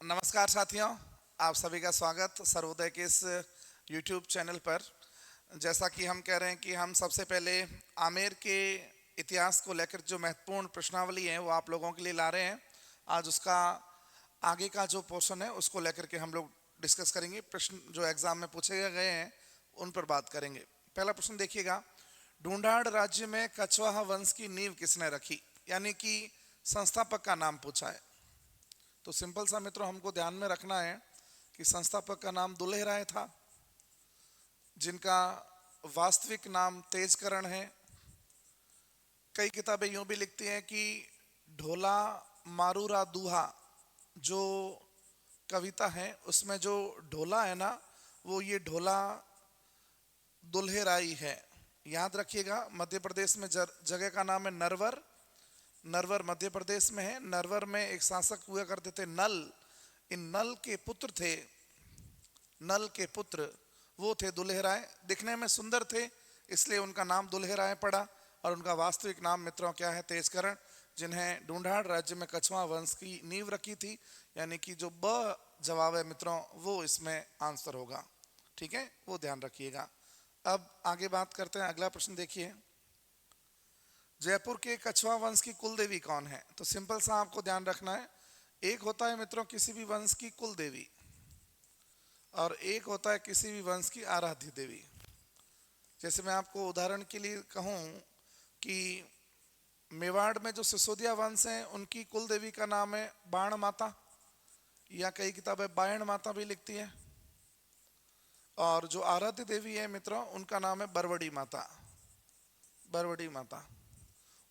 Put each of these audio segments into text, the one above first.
नमस्कार साथियों, आप सभी का स्वागत सर्वोदय के इस YouTube चैनल पर। जैसा कि हम कह रहे हैं कि हम सबसे पहले आमेर के इतिहास को लेकर जो महत्वपूर्ण प्रश्नावली है वो आप लोगों के लिए ला रहे हैं। आज उसका आगे का जो पोर्शन है उसको लेकर के हम लोग डिस्कस करेंगे। प्रश्न जो एग्जाम में पूछे गए हैं उन पर बात करेंगे। पहला प्रश्न देखिएगा, ढूंढाड़ राज्य में कछवाहा वंश की नींव किसने रखी, यानी कि संस्थापक का नाम पूछा है। तो सिंपल सा मित्रों हमको ध्यान में रखना है कि संस्थापक का नाम दुल्हे राय था, जिनका वास्तविक नाम तेजकरण है। कई किताबें यूं भी लिखती हैं कि ढोला मारूरा दूहा जो कविता है उसमें जो ढोला है ना, वो ये ढोला दुल्हे राय है। याद रखिएगा, मध्य प्रदेश में जगह का नाम है नरवर। नरवर मध्य प्रदेश में है। नरवर में एक शासक हुआ करते थे नल। इन नल के पुत्र थे, नल के पुत्र वो थे दुल्हे राय। दिखने में सुंदर थे इसलिए उनका नाम दुल्हे राय पड़ा, और उनका वास्तविक नाम मित्रों क्या है, तेजकरण, जिन्हें ढूंढाड़ राज्य में कछवाहा वंश की नींव रखी थी। यानी कि जो ब जवाब है मित्रों वो इसमें आंसर होगा। ठीक है, वो ध्यान रखिएगा। अब आगे बात करते हैं। अगला प्रश्न देखिए, जयपुर के कछवाहा वंश की कुल देवी कौन है। तो सिंपल सा आपको ध्यान रखना है, एक होता है मित्रों किसी भी वंश की कुल देवी, और एक होता है किसी भी वंश की आराध्य देवी। जैसे मैं आपको उदाहरण के लिए कहूं कि मेवाड़ में जो सिसोदिया वंश है उनकी कुल देवी का नाम है बाण माता, या कई किताबें बायण माता भी लिखती है। और जो आराध्य देवी है मित्रों उनका नाम है बरवड़ी माता, बरवड़ी माता।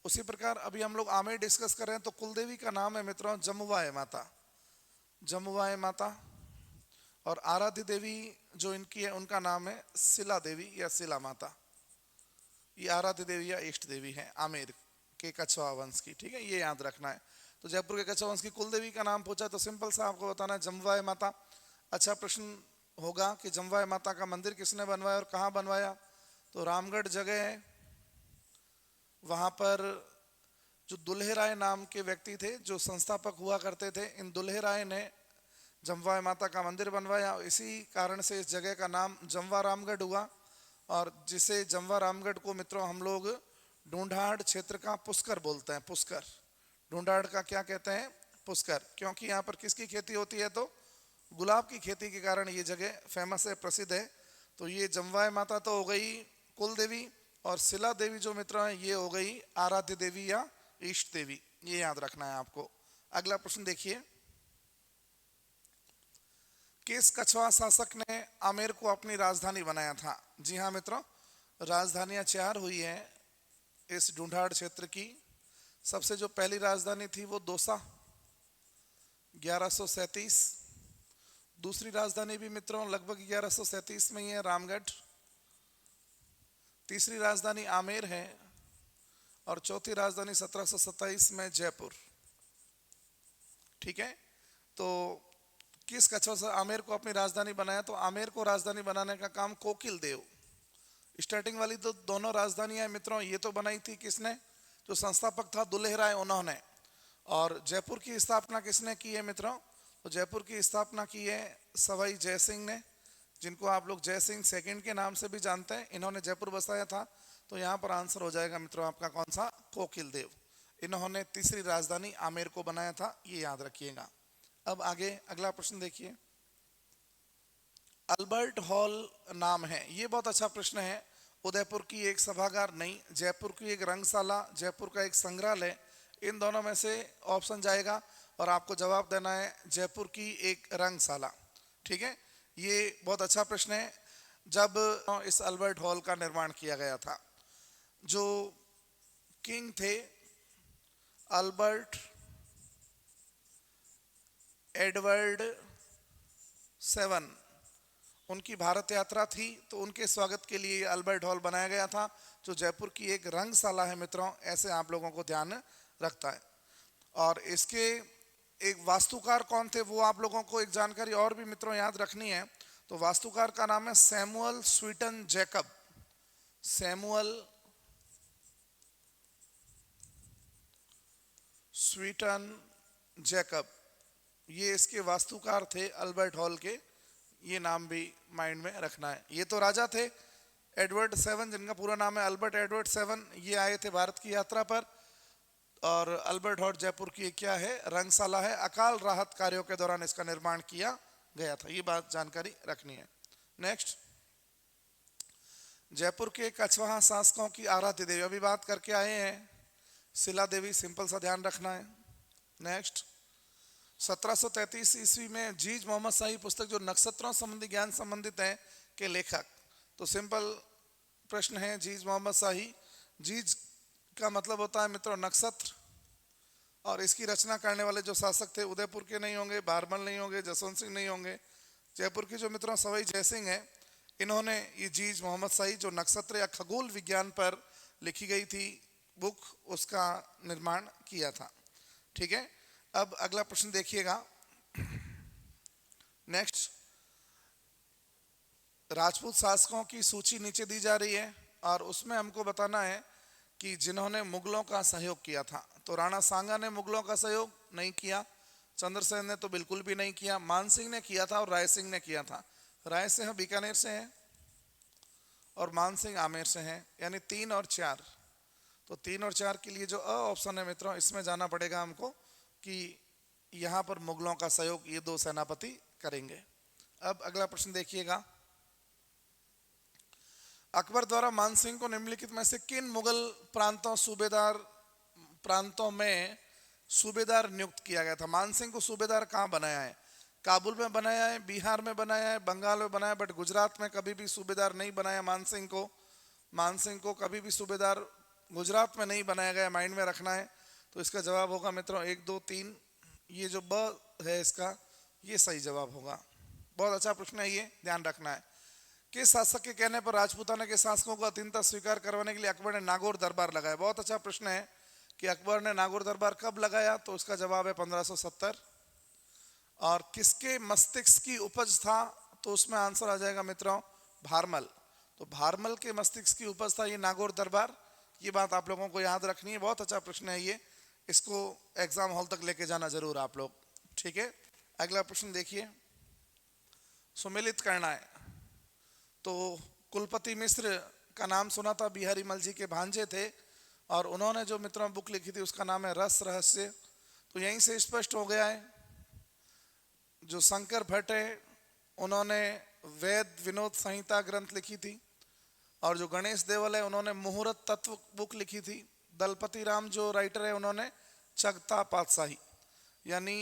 उसी प्रकार अभी हम लोग आमेर डिस्कस कर रहे हैं तो कुलदेवी का नाम है मित्रों जमुवाय माता, जमुवाय माता। और आराध्य देवी जो इनकी है उनका नाम है शिला देवी या शिला माता। ये आराध्य देवी या इष्ट देवी है आमेर के कछवाहा वंश की। ठीक है, ये याद रखना है। तो जयपुर के कछवाहा वंश की कुलदेवी का नाम पूछा तो सिंपल सा आपको बताना है जमुवाय माता। अच्छा प्रश्न होगा कि जमुवाय माता का मंदिर किसने बनवाया और कहाँ बनवाया। तो रामगढ़ जगह है, वहां पर जो दुल्हे राय नाम के व्यक्ति थे जो संस्थापक हुआ करते थे, इन दुल्हे राय ने जमवा माता का मंदिर बनवाया। इसी कारण से इस जगह का नाम जमवा रामगढ़ हुआ, और जिसे जमवा रामगढ़ को मित्रों हम लोग ढूंढाड़ क्षेत्र का पुष्कर बोलते हैं। पुष्कर, ढूंढाड़ का क्या कहते हैं, पुष्कर, क्योंकि यहाँ पर किसकी खेती होती है, तो गुलाब की खेती के कारण ये जगह फेमस है, प्रसिद्ध है। तो ये जमवाय माता तो हो गई कुल देवी, और शिला देवी जो मित्र हैं ये हो गई आराध्य देवी या इष्ट देवी। ये याद रखना है आपको। अगला प्रश्न देखिए, किस कछवाहा शासक ने आमेर को अपनी राजधानी बनाया था। जी हाँ मित्रों, राजधानियां चार हुई हैं इस ढूंढाड़ क्षेत्र की। सबसे जो पहली राजधानी थी वो दौसा 1137। दूसरी राजधानी भी मित्रों लगभग 1137 में ही है, रामगढ़। तीसरी राजधानी आमेर है, और चौथी राजधानी 1727 में जयपुर। ठीक है, तो किस कछवाहा से आमेर को अपनी राजधानी बनाया। तो आमेर को राजधानी बनाने का काम कोकिल देव। स्टार्टिंग वाली तो दोनों राजधानियां मित्रों ये तो बनाई थी किसने, जो संस्थापक था दुल्हे राय उन्होंने। और जयपुर की स्थापना किसने की है मित्रों, तो जयपुर की स्थापना की है सवाई जय सिंह ने, जिनको आप लोग जय सिंह सेकंड के नाम से भी जानते हैं। इन्होंने जयपुर बसाया था। तो यहाँ पर आंसर हो जाएगा मित्रों आपका कौन सा, कोकिल देव। इन्होंने तीसरी राजधानी आमेर को बनाया था, ये याद रखिएगा। अब आगे अगला प्रश्न देखिए, अल्बर्ट हॉल नाम है, ये बहुत अच्छा प्रश्न है। उदयपुर की एक सभागार नहीं, जयपुर की एक रंगशाला, जयपुर का एक संग्रहालय, इन दोनों में से ऑप्शन जाएगा और आपको जवाब देना है जयपुर की एक रंगशाला। ठीक है, ये बहुत अच्छा प्रश्न है। जब इस अल्बर्ट हॉल का निर्माण किया गया था, जो किंग थे अल्बर्ट एडवर्ड 7, उनकी भारत यात्रा थी, तो उनके स्वागत के लिए अल्बर्ट हॉल बनाया गया था, जो जयपुर की एक रंगशाला है मित्रों। ऐसे आप लोगों को ध्यान रखता है। और इसके एक वास्तुकार कौन थे वो आप लोगों को एक जानकारी और भी मित्रों याद रखनी है। तो वास्तुकार का नाम है सैमुअल स्वीटन जैकब। सैमुअल स्वीटन जैकब, ये इसके वास्तुकार थे अल्बर्ट हॉल के, ये नाम भी माइंड में रखना है। ये तो राजा थे एडवर्ड सेवन, जिनका पूरा नाम है अल्बर्ट एडवर्ड सेवन। ये आए थे भारत की यात्रा पर, और अल्बर्ट हॉल जयपुर की क्या है, रंगशाला है। अकाल राहत कार्यों के दौरान इसका निर्माण किया गया था, ये बात जानकारी रखनी है। नेक्स्ट, जयपुर के कछवाहा शासकों की आराध्य देवी, अभी बात करके आए हैं, शिला देवी, सिंपल सा ध्यान रखना है। नेक्स्ट, 1733 ईस्वी में जीज मोहम्मद शाही पुस्तक जो नक्षत्रों संबंधी ज्ञान संबंधित है के लेखक, तो सिंपल प्रश्न है, जीज मोहम्मद शाही, जीज का मतलब होता है मित्रों नक्षत्र, और इसकी रचना करने वाले जो शासक थे उदयपुर के नहीं होंगे, बारमल नहीं होंगे, जसवंत सिंह नहीं होंगे। जयपुर के जो मित्रों सवाई जयसिंह है, इन्होंने ये जीज मोहम्मद शाही जो नक्षत्र या खगोल विज्ञान पर लिखी गई थी बुक, उसका निर्माण किया था। ठीक है, अब अगला प्रश्न देखिएगा। नेक्स्ट, राजपूत शासकों की सूची नीचे दी जा रही है, और उसमें हमको बताना है कि जिन्होंने मुगलों का सहयोग किया था। तो राणा सांगा ने मुगलों का सहयोग नहीं किया, चंद्रसेन ने तो बिल्कुल भी नहीं किया, मान सिंह ने किया था और राय सिंह ने किया था। राय सिंह बीकानेर से हैं और मान सिंह आमेर से हैं, यानी 3 और 4। तो 3 और 4 के लिए जो अ ऑप्शन है मित्रों, इसमें जाना पड़ेगा हमको कि यहाँ पर मुगलों का सहयोग ये 2 सेनापति करेंगे। अब अगला प्रश्न देखिएगा, अकबर द्वारा मानसिंह को निम्नलिखित में से किन मुगल प्रांतों में सूबेदार नियुक्त किया गया था? मानसिंह को सूबेदार कहाँ बनाया है? काबुल में बनाया है, बिहार में बनाया है, बंगाल में बनाया है, बट गुजरात में कभी भी सूबेदार नहीं बनाया मानसिंह को। मानसिंह को कभी भी सूबेदार गुजरात में नहीं बनाया गया, माइंड में रखना है। तो इसका जवाब होगा मित्रों 1 2 3, ये जो ब है इसका, ये सही जवाब होगा। बहुत अच्छा प्रश्न है, ये ध्यान रखना है। किस शासक के कहने पर राजपूताना के शासकों को अधीनता स्वीकार करवाने के लिए अकबर ने नागौर दरबार लगाया? बहुत अच्छा प्रश्न है कि अकबर ने नागौर दरबार कब लगाया, तो उसका जवाब है 1570। और किसके मस्तिष्क की उपज था, तो उसमें आंसर आ जाएगा मित्रों भारमल। तो भारमल के मस्तिष्क की उपज था ये नागौर दरबार, ये बात आप लोगों को याद रखनी है। बहुत अच्छा प्रश्न है ये, इसको एग्जाम हॉल तक लेके जाना जरूर आप लोग। ठीक है, अगला प्रश्न देखिए, सुमेलित करना है। तो कुलपति मिश्र का नाम सुना था, बिहारी मल जी के भांजे थे, और उन्होंने जो मित्रों बुक लिखी थी उसका नाम है रस रहस्य। तो यहीं से स्पष्ट हो गया है। जो शंकर भट्ट है उन्होंने वेद विनोद संहिता ग्रंथ लिखी थी, और जो गणेश देवल है उन्होंने मुहूर्त तत्व बुक लिखी थी। दलपति राम जो राइटर है उन्होंने चगता पातशाही, यानी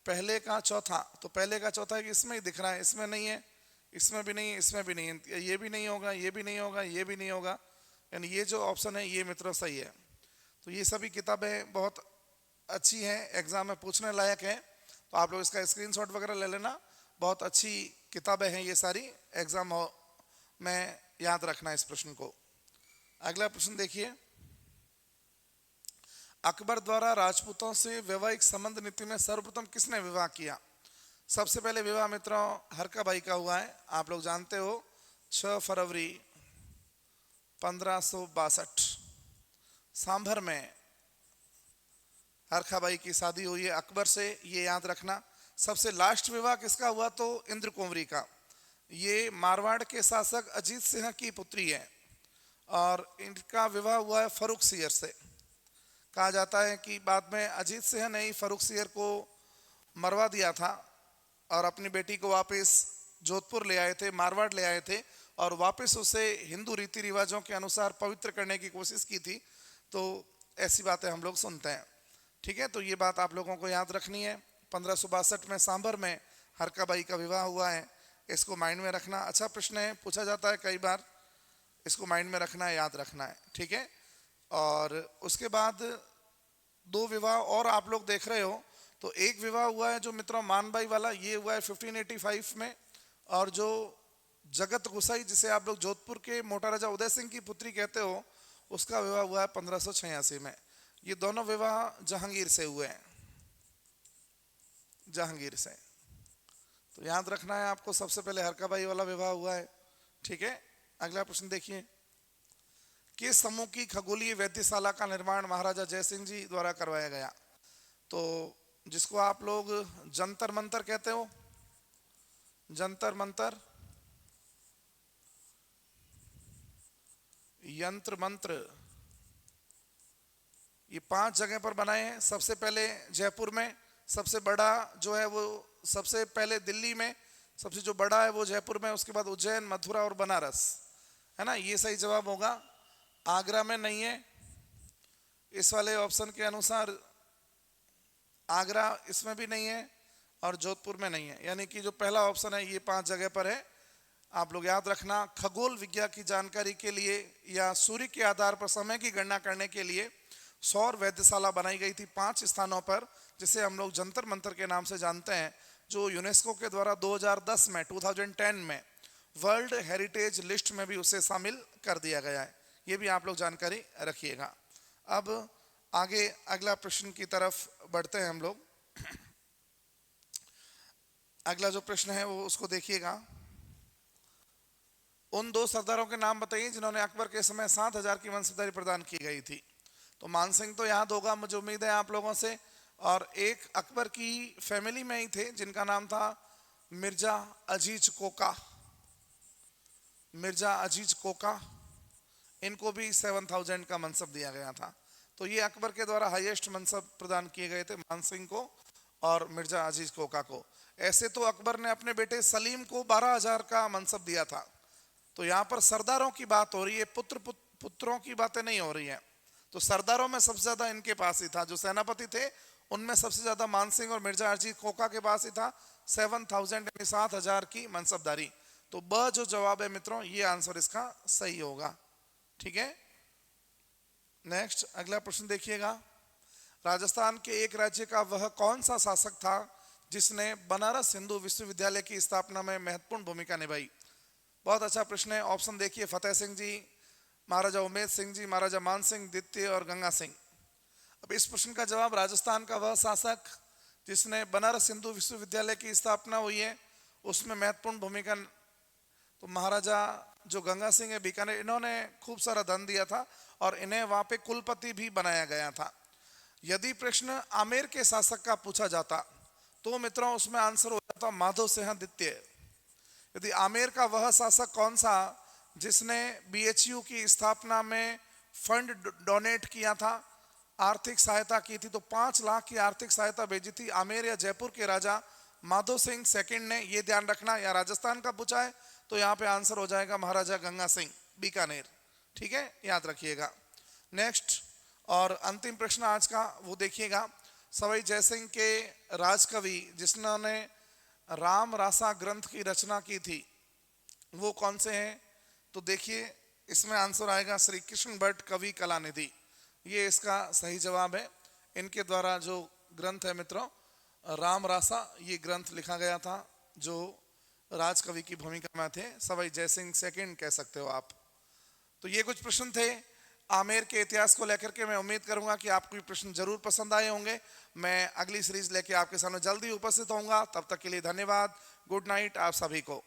पहले का चौथा। तो पहले का चौथा कि इसमें ही दिख रहा है, इसमें नहीं है, इसमें भी नहीं है, इसमें भी नहीं है, ये भी नहीं होगा, ये भी नहीं होगा, ये भी नहीं होगा, यानी ये जो ऑप्शन है ये मित्रों सही है। तो ये सभी किताबें बहुत अच्छी हैं, एग्जाम में पूछने लायक है, तो आप लोग इसका स्क्रीनशॉट वगैरह ले लेना। बहुत अच्छी किताबें हैं ये सारी, एग्जाम में याद रखना इस प्रश्न को। अगला प्रश्न देखिए, अकबर द्वारा राजपूतों से वैवाहिक संबंध नीति में सर्वप्रथम किसने विवाह किया? सबसे पहले विवाह मित्रों हरका बाई का हुआ है, आप लोग जानते हो, 6 फरवरी 1562 सांभर में हरका बाई की शादी हुई है अकबर से, ये याद रखना। सबसे लास्ट विवाह किसका हुआ? तो इंद्र कुंवरी का। ये मारवाड़ के शासक अजीत सिंह की पुत्री है, और इनका विवाह हुआ है फरुख सियर से। कहा जाता है कि बाद में अजीत सिंह ने ही फरुख सियर को मरवा दिया था, और अपनी बेटी को वापस जोधपुर ले आए थे, मारवाड़ ले आए थे, और वापस उसे हिंदू रीति रिवाजों के अनुसार पवित्र करने की कोशिश की थी। तो ऐसी बातें हम लोग सुनते हैं। ठीक है, तो ये बात आप लोगों को याद रखनी है। 1562 में सांभर में हरका बाई का विवाह हुआ है, इसको माइंड में रखना। अच्छा प्रश्न है, पूछा जाता है कई बार, इसको माइंड में रखना है, याद रखना है। ठीक है, और उसके बाद 2 विवाह और आप लोग देख रहे हो। तो एक विवाह हुआ है जो मित्रों मानबाई वाला, ये हुआ है 1585 में, और जो जगत गुसाई जिसे आप लोग जोधपुर के मोटा राजा उदय सिंह की पुत्री कहते हो, उसका विवाह हुआ है 1586 में। ये दोनों विवाह जहांगीर से हुए हैं, जहांगीर से। तो याद रखना है आपको, सबसे पहले हरका बाई वाला विवाह हुआ है। ठीक है, अगला प्रश्न देखिए, किस समूह की खगोलीय वैद्यशाला का निर्माण महाराजा जयसिंह जी द्वारा करवाया गया? तो जिसको आप लोग जंतर मंतर कहते हो, जंतर मंतर, यंत्र मंत्र, ये 5 जगह पर बनाए हैं। सबसे पहले जयपुर में, सबसे बड़ा जो है वो सबसे पहले दिल्ली में, सबसे जो बड़ा है वो जयपुर में, उसके बाद उज्जैन, मथुरा और बनारस, है ना। ये सही जवाब होगा। आगरा में नहीं है, इस वाले ऑप्शन के अनुसार आगरा इसमें भी नहीं है और जोधपुर में नहीं है, यानी कि जो पहला ऑप्शन है ये 5 जगह पर है। आप लोग याद रखना, खगोल विज्ञान की जानकारी के लिए या सूर्य के आधार पर समय की गणना करने के लिए सौर वेधशाला बनाई गई थी 5 स्थानों पर, जिसे हम लोग जंतर मंतर के नाम से जानते हैं, जो यूनेस्को के द्वारा 2010 में 2010 में वर्ल्ड हेरिटेज लिस्ट में भी उसे शामिल कर दिया गया है। ये भी आप लोग जानकारी रखिएगा। अब आगे अगला प्रश्न की तरफ बढ़ते हैं हम लोग। अगला जो प्रश्न है वो उसको देखिएगा। उन 2 सरदारों के नाम बताइए जिन्होंने अकबर के समय 7,000 की वंशधारी प्रदान की गई थी। तो मानसिंह तो याद होगा, मुझे उम्मीद है आप लोगों से। और एक अकबर की फैमिली में ही थे जिनका नाम था मिर्जा अजीज कोका, मिर्जा अजीज कोका। इनको भी 7,000 का मनसब दिया गया था। तो ये अकबर के द्वारा हाईएस्ट मनसब प्रदान किए गए थे, मानसिंह को और मिर्जा अजीज कोका को। ऐसे तो अकबर ने अपने बेटे सलीम को 12,000 का मनसब दिया था। तो यहाँ पर सरदारों की बात हो रही है, पुत्रों की बातें नहीं हो रही है। तो सरदारों में सबसे ज्यादा इनके पास ही था, जो सेनापति थे उनमें सबसे ज्यादा मानसिंह और मिर्जा अजीज कोका के पास ही था 7,000 यानी 7,000 की मनसबदारी। तो ब जो जवाब है मित्रों, ये आंसर इसका सही होगा। ठीक है, नेक्स्ट अगला प्रश्न देखिएगा। राजस्थान के एक राज्य का वह कौन सा शासक था जिसने बनारस हिंदू विश्वविद्यालय की स्थापना में महत्वपूर्ण भूमिका निभाई? बहुत अच्छा प्रश्न है। ऑप्शन देखिए, फतेह सिंह जी, महाराजा उमेद सिंह जी, महाराजा मान सिंह द्वितीय और गंगा सिंह। अब इस प्रश्न का जवाब राजस्थान का वह शासक जिसने बनारस हिंदू विश्वविद्यालय की स्थापना हुई है उसमें महत्वपूर्ण भूमिका, तो महाराजा जो गंगा सिंह है बीकानेर, इन्होंने खूब सारा धन दिया था और इन्हें वहां पे कुलपति भी बनाया गया था। यदि प्रश्न आमेर के शासक का पूछा जाता तो मित्रों उसमें आंसर हो जाता माधव सिंह द्वितीय। यदि आमेर का वह शासक कौन सा जिसने बीएचयू की स्थापना में फंड डोनेट किया था, आर्थिक सहायता की थी, तो 5 लाख की आर्थिक सहायता भेजी थी आमेर या जयपुर के राजा माधव सिंह सेकंड ने। ये ध्यान रखना, या राजस्थान का पूछा है तो यहाँ पे आंसर हो जाएगा महाराजा गंगा सिंह बीकानेर। ठीक है, याद रखिएगा। नेक्स्ट और अंतिम प्रश्न आज का वो देखिएगा। सवाई जयसिंह के राजकवि जिन्होंने राम रासा ग्रंथ की रचना की थी वो कौन से हैं? तो देखिए इसमें आंसर आएगा श्री कृष्ण भट्ट कवि कलानिधि, ये इसका सही जवाब है। इनके द्वारा जो ग्रंथ है मित्रों राम रासा, ये ग्रंथ लिखा गया था जो राजकवि की भूमिका में थे, सवाई जयसिंह सेकंड कह सकते हो आप। तो ये कुछ प्रश्न थे आमेर के इतिहास को लेकर के। मैं उम्मीद करूंगा कि आपको ये प्रश्न जरूर पसंद आए होंगे। मैं अगली सीरीज लेके आपके सामने जल्दी उपस्थित होऊंगा। तब तक के लिए धन्यवाद। गुड नाइट आप सभी को।